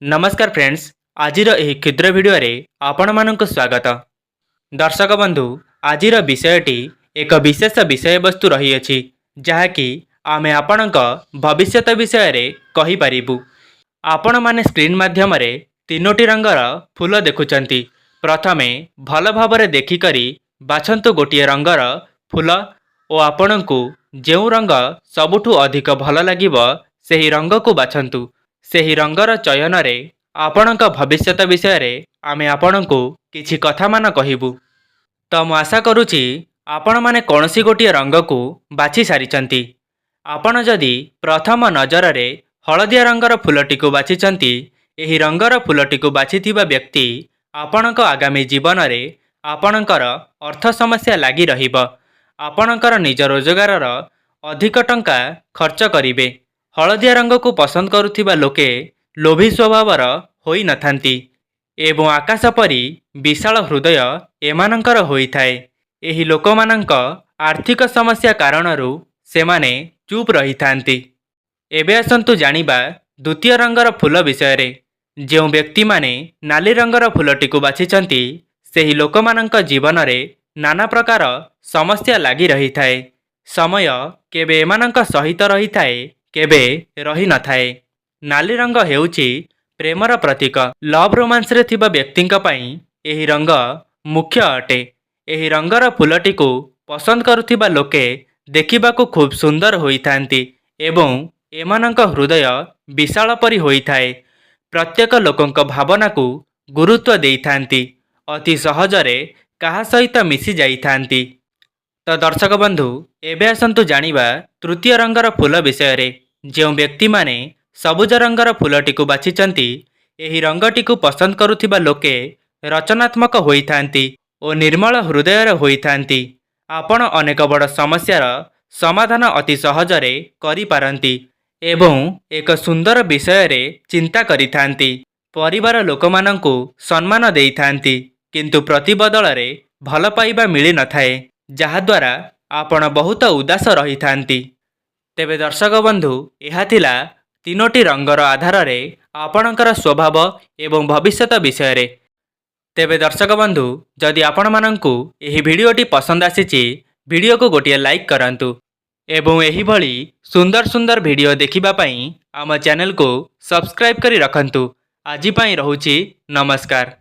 नमस्कार फ्रेंड्स। आजिर एही क्षुद्र भिडियो रे आपण मानक स्वागत। दर्शक बंधु, आजिर विषयटी एक विशेष विषय वस्तु रही अछि जहाँकि आमे आपणक भविष्यत विषय रे कहि परिबु। आपण माने स्क्रीन माध्यम रे तीनोटी रंगर फूल देखुचंती। प्रथमे भल भाबरे देखि करी बाछंतु गोटिए रंगर फूल ओ आपणकु जेउ रंग सबुठु अधिक भल लागिबो सेही रंग को बाछंतु। सेही रंगर चयन रे आपणक भविष्यत विषय रे आमे आपणकु किछि कथा मान कहिबु। तो मु आशा करूछि आपण माने कोनोसी गोटिए रंग को बाछि सारिचंती। आपण जदि प्रथम नजर रे हलदिया रंगर फूलटी को बाछिचंती, एही रंगर फूलटी को बाछिथिबा व्यक्ति आपणक आगामी जीवन रे आपणकर अर्थ समस्या लागी रहिबो। आपणकर निज रोजगार अधिक टंका खर्च करिवे। हलदिया रंग को पसंद करुथिबा लोके लोभी स्वभावर होई नथांती एवं आकाश परी विशाल हृदय एमानंकर होइथाए। एही लोकमानंक आर्थिक समस्या कारणरू सेमाने चुप रही थांती। एबे आसंतु जानिबा द्वितीय रंगर फूल विषय रे। जेउ व्यक्ति माने नाली रंगर फूलटी को बाछिचंती, सेही लोकमानंक जीवन रे नाना प्रकार समस्या लागी रही थाए। समय केबे एमानंक सहित रही थाए, केबे रही न थाए। नाली रंग हेउची प्रेमर प्रतीक। लव रोमांस रे थिबा व्यक्तिंक पई एही रंग मुख्य अटे। एही रंगर फूलटी को पसंद करुथिबा लोके देखिबाकू खूब सुंदर होइथांती एवं एमानंक हृदय विशाल परी होइथाए। प्रत्येक लोकंक भावना को गुरुत्व देइथांती। अति सहजरे काहा सहित मिसी जाइथांती। तो दर्शक बंधु, एबे आसंतु जानिबा तृतीय रंगर फूल विषय रे। जेउ व्यक्ति माने सबुज रंगर फूलटी को बाछिचंती, एही रंगटी को पसंद करुथिबा लोके रचनात्मक होइथांती ओ निर्मल हृदयर होइथांती। आपण अनेक बड़ समस्यार समाधान अति सहजरे करि पारंती एवं एक सुंदर विषय रे चिंता करिथांती। परिवार लोकमानंकु सम्मान देइथांती, किंतु प्रतिबदल रे भल पाइबा मिली न थाए, जहाद्वारा आपण बहुत उदास रही थांती। तेबे दर्शक बंधु, यह थिला तीनोटी रंगर आधार रे आपणकर स्वभाव एवं भविष्यत विषय रे। तेबे दर्शक बंधु, जदि आपण मानंकु एही भिडियोटी पसंद आसीची, भिडियो को गोटिए लाइक करंतु एवं एही भली सुंदर सुंदर भिडियो देखिबा पई आम चैनल को सब्सक्राइब करी रखंतु। आजि पई रहुची नमस्कार।